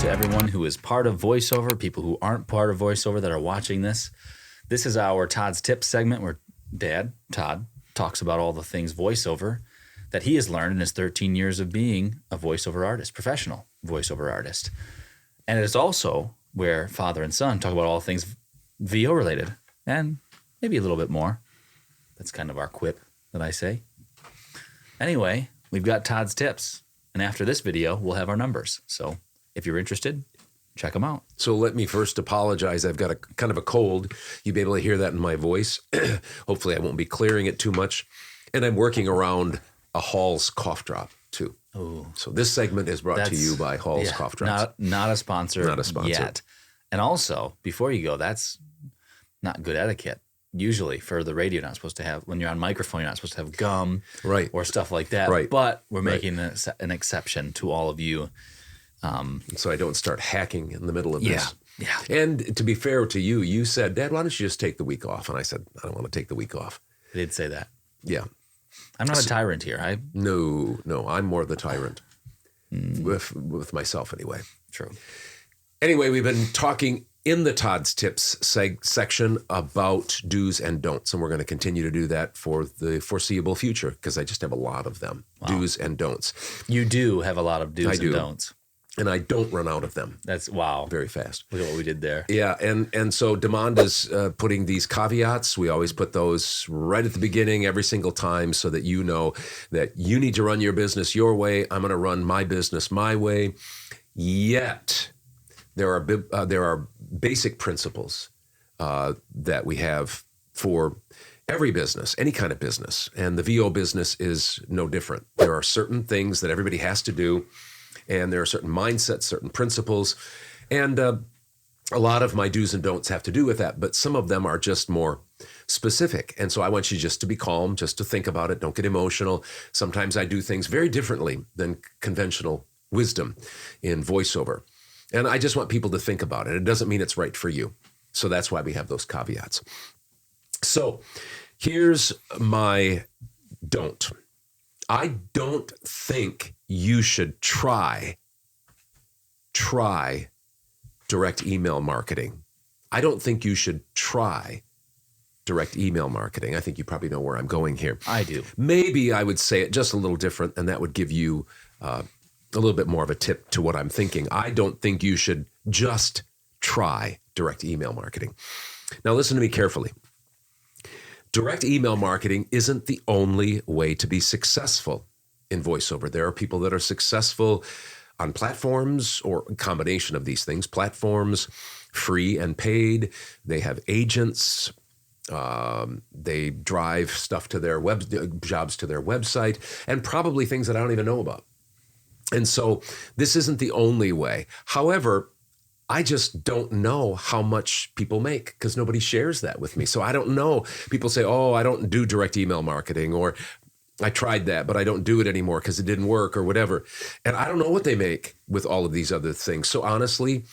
to everyone who is part of VoiceOver, people who aren't part of VoiceOver that are watching this. This is our Todd's Tips segment where Dad, Todd, talks about all the things VoiceOver that he has learned in his 13 years of being a voiceover artist, professional voiceover artist. And it is also where father and son talk about all things VO related and maybe a little bit more. That's kind of our quip that I say. Anyway, we've got Todd's Tips. And after this video, we'll have our numbers. So if you're interested, check them out. So let me first apologize. I've got a kind of a cold. You'll be able to hear that in my voice. Hopefully I won't be clearing it too much. And I'm working around a Hall's cough drop too. Ooh. So this segment is brought to you by Hall's cough drops. Not a sponsor. Not a sponsor yet. And also, before you go, that's not good etiquette. Usually for the radio, you're not supposed to have, when you're on microphone, you're not supposed to have gum or stuff like that. Right. But we're making an exception to all of you. So I don't start hacking in the middle of this. Yeah. And to be fair to you, you said, Dad, why don't you just take the week off? And I said, I don't want to take the week off. I did say that. Yeah. I'm not a tyrant here. No, I'm more the tyrant. With myself anyway. True. Anyway, we've been talking in the Todd's Tips section about do's and don'ts, and we're going to continue to do that for the foreseeable future because I just have a lot of them, do's and don'ts. You do have a lot of do's and don'ts. And I don't run out of them. That's very fast. Look at what we did there. Yeah, and so Demond is putting these caveats. We always put those right at the beginning every single time so that you know that you need to run your business your way. I'm going to run my business my way. Yet there are basic principles that we have for every business, any kind of business, and the VO business is no different. There are certain things that everybody has to do, and there are certain mindsets, certain principles, and a lot of my do's and don'ts have to do with that, but some of them are just more specific. And so I want you just to be calm, just to think about it. Don't get emotional. Sometimes I do things very differently than conventional wisdom in voiceover. And I just want people to think about it. It doesn't mean it's right for you. So that's why we have those caveats. So here's my don't. I don't think you should try direct email marketing. I don't think you should try direct email marketing. I think you probably know where I'm going here. I do. Maybe I would say it just a little different, and that would give you a little bit more of a tip to what I'm thinking. I don't think you should just try direct email marketing. Now listen to me carefully. Direct email marketing isn't the only way to be successful in voiceover. There are people that are successful on platforms or a combination of these things, platforms, free and paid. They have agents. They drive stuff to their jobs to their website, and probably things that I don't even know about. And so this isn't the only way. However, I just don't know how much people make because nobody shares that with me. So I don't know. People say, oh, I don't do direct email marketing, or I tried that, but I don't do it anymore because it didn't work or whatever. And I don't know what they make with all of these other things. So honestly,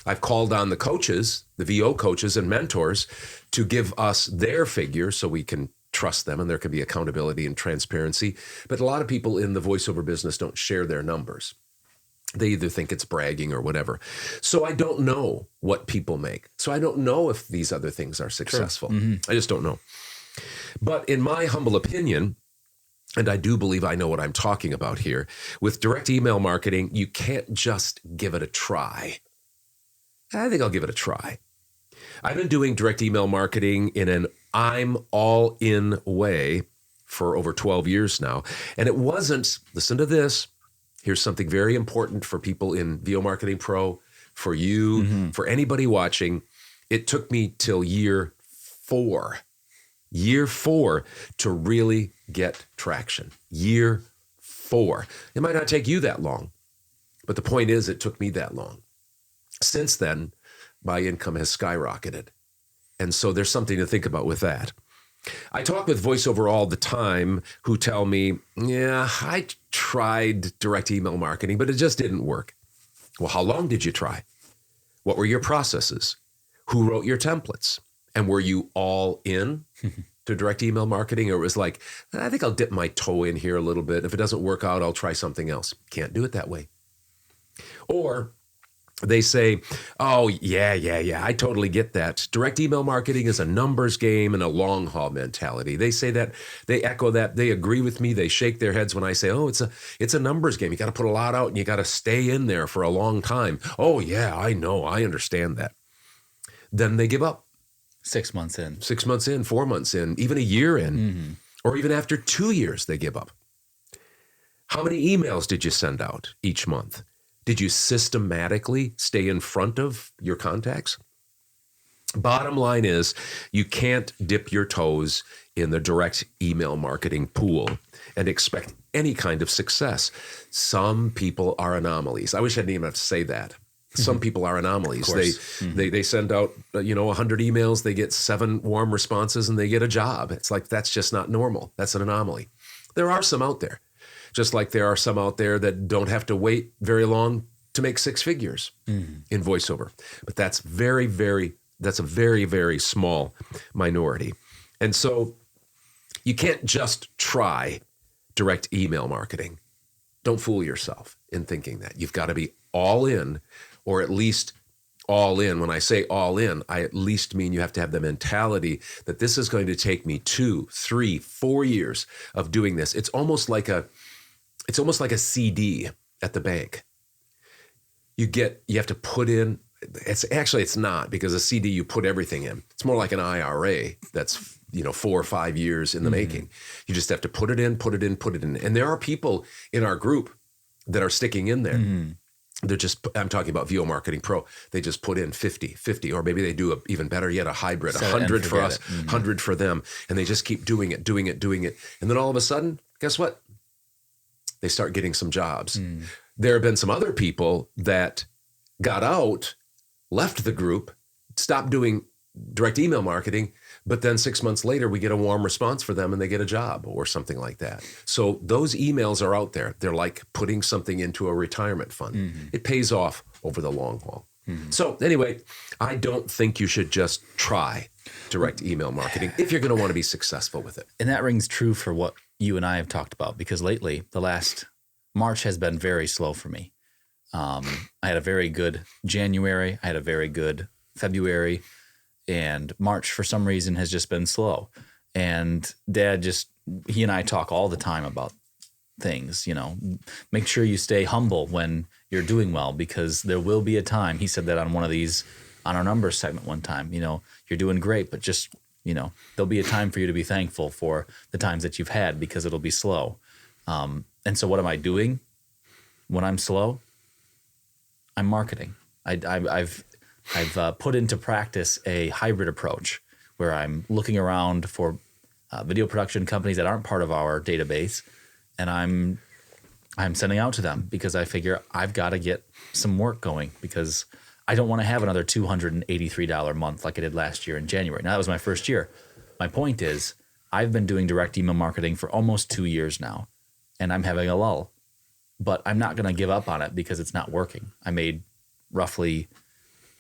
I've called on the coaches, the VO coaches and mentors to give us their figures so we can trust them and there can be accountability and transparency. But a lot of people in the voiceover business don't share their numbers. They either think it's bragging or whatever. So I don't know what people make. So I don't know if these other things are successful. Sure. I just don't know. But in my humble opinion, and I do believe I know what I'm talking about here, with direct email marketing, you can't just give it a try. I think I'll give it a try. I've been doing direct email marketing in an I'm all in way for over 12 years now. And it wasn't, listen to this, here's something very important for people in VO Marketing Pro, for you, for anybody watching. It took me till year four to really get traction. Year four. It might not take you that long, but the point is it took me that long. Since then, my income has skyrocketed. And so there's something to think about with that. I talk with voiceover all the time who tell me, yeah, I tried direct email marketing, but it just didn't work. Well, how long did you try? What were your processes? Who wrote your templates? And were you all in to direct email marketing? Or it was like, I think I'll dip my toe in here a little bit. If it doesn't work out, I'll try something else. Can't do it that way. Or They say, oh, yeah, I totally get that. Direct email marketing is a numbers game and a long haul mentality. They say that, they echo that, they agree with me, they shake their heads when I say, oh, it's a numbers game. You got to put a lot out and you got to stay in there for a long time. Oh, yeah, I know, I understand that. Then they give up. 6 months in. 6 months in, 4 months in, even a year in, or even after 2 years, they give up. How many emails did you send out each month? Did you systematically stay in front of your contacts? Bottom line is, you can't dip your toes in the direct email marketing pool and expect any kind of success. Some people are anomalies. I wish I didn't even have to say that. Some people are anomalies. They send out 100 emails, they get 7 warm responses, and they get a job. It's like, that's just not normal. That's an anomaly. There are some out there. Just like there are some out there that don't have to wait very long to make 6 figures in voiceover. But that's a very, very small minority. And so you can't just try direct email marketing. Don't fool yourself in thinking that. You've got to be all in, or at least all in. When I say all in, I at least mean you have to have the mentality that this is going to take me 2, 3, 4 years of doing this. It's almost like a CD at the bank. You have to put in, it's not, because a CD you put everything in. It's more like an IRA that's 4 or 5 years in the making. You just have to put it in. And there are people in our group that are sticking in there. I'm talking about VO Marketing Pro. They just put in 50, or maybe they do even better yet, a hybrid, 100 for us, 100 for them. And they just keep doing it. And then all of a sudden, guess what? They start getting some jobs. There have been some other people that got out, left the group, stopped doing direct email marketing, but then 6 months later, we get a warm response for them and they get a job or something like that. So those emails are out there. They're like putting something into a retirement fund. It pays off over the long haul. So anyway, I don't think you should just try direct email marketing if you're going to want to be successful with it. And that rings true for what you and I have talked about, because lately, the last March has been very slow for me. I had a very good January. I had a very good February. And March, for some reason, has just been slow. And Dad he and I talk all the time about things, make sure you stay humble when you're doing well, because there will be a time. He said that on our numbers segment one time, you're doing great, but just, there'll be a time for you to be thankful for the times that you've had, because it'll be slow. And so what am I doing when I'm slow? I'm marketing. I've put into practice a hybrid approach where I'm looking around for video production companies that aren't part of our database, and I'm sending out to them, because I figure I've got to get some work going, because I don't want to have another $283 month like I did last year in January. Now, that was my first year. My point is, I've been doing direct email marketing for almost 2 years now, and I'm having a lull. But I'm not going to give up on it because it's not working. I made roughly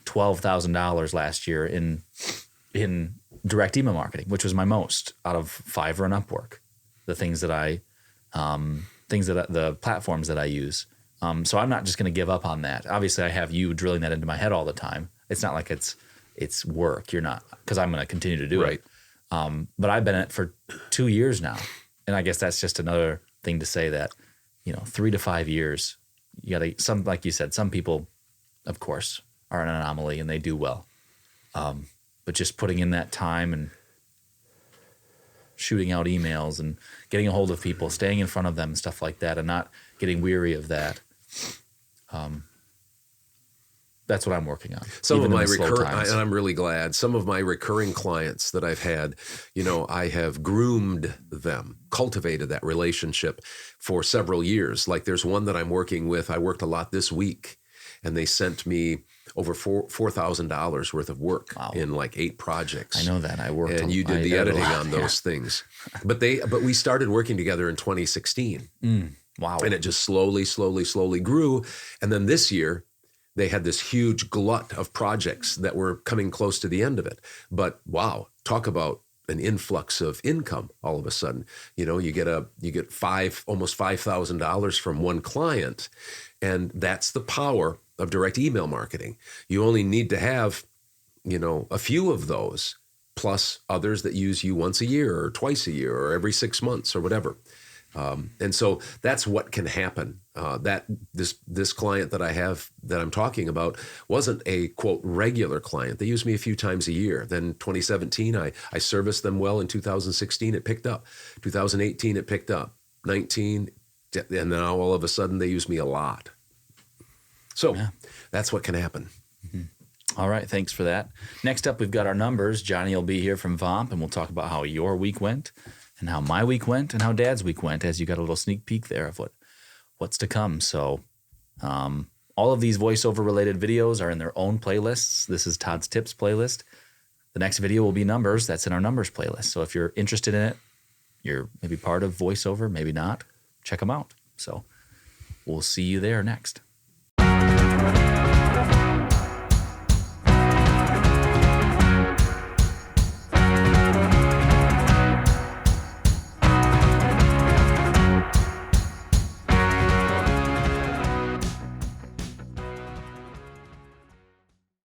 $12,000 last year in direct email marketing, which was my most out of Fiverr and Upwork, the the platforms that I use. So I'm not just going to give up on that. Obviously, I have you drilling that into my head all the time. It's not like it's work. You're not, because I'm going to continue to do it. But I've been in it for 2 years now, and I guess that's just another thing to say that 3 to 5 years. You got to like you said, some people, of course, are an anomaly and they do well. But just putting in that time and shooting out emails and getting a hold of people, staying in front of them, stuff like that, and not getting weary of that. That's what I'm working on. Some of my and I'm really glad, some of my recurring clients that I've had, I have groomed them, cultivated that relationship for several years. Like there's one that I'm working with. I worked a lot this week, and they sent me over $4,000 worth of work in like 8 projects. I know that. I worked, and you did the editing on those things. But we started working together in 2016. Wow! And it just slowly grew. And then this year, they had this huge glut of projects that were coming close to the end of it. But wow, talk about an influx of income all of a sudden. You get almost $5,000 from one client, and that's the power of direct email marketing. You only need to have, a few of those, plus others that use you once a year or twice a year or every 6 months or whatever. And so that's what can happen. That this client that I have that I'm talking about wasn't a quote regular client. They used me a few times a year. Then 2017, I serviced them well. In 2016, it picked up. 2018, it picked up. 19, and now all of a sudden they use me a lot. So that's what can happen. All right, thanks for that. Next up, we've got our numbers. Johnny will be here from VOMP, and we'll talk about how your week went and how my week went and how Dad's week went, as you got a little sneak peek there of what's to come. So all of these voiceover-related videos are in their own playlists. This is Todd's Tips playlist. The next video will be numbers. That's in our numbers playlist. So if you're interested in it, you're maybe part of voiceover, maybe not, check them out. So we'll see you there next.